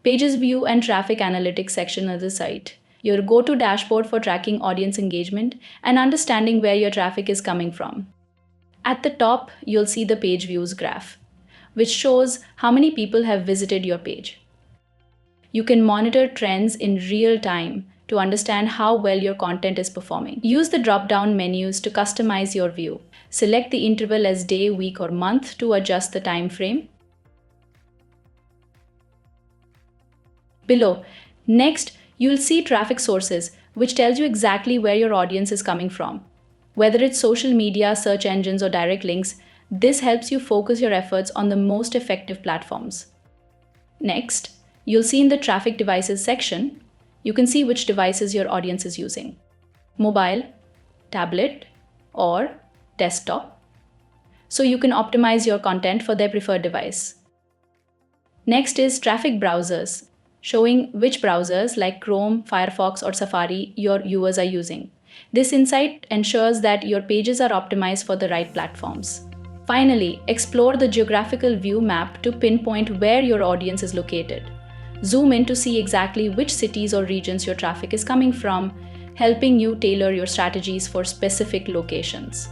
Pages view and traffic analytics section of the site. Your go-to dashboard for tracking audience engagement and understanding where your traffic is coming from. At the top, you'll see the page views graph, which shows how many people have visited your page. You can monitor trends in real time to understand how well your content is performing. Use the drop-down menus to customize your view. Select the interval as day, week, or month to adjust the time frame. Below, next, you'll see traffic sources, which tells you exactly where your audience is coming from. Whether it's social media, search engines, or direct links, this helps you focus your efforts on the most effective platforms. Next, you'll see in the traffic devices section, you can see which devices your audience is using: mobile, tablet, or desktop. So you can optimize your content for their preferred device. Next is traffic browsers, showing which browsers like Chrome, Firefox, or Safari your viewers are using. This insight ensures that your pages are optimized for the right platforms. Finally, explore the geographical view map to pinpoint where your audience is located. Zoom in to see exactly which cities or regions your traffic is coming from, helping you tailor your strategies for specific locations.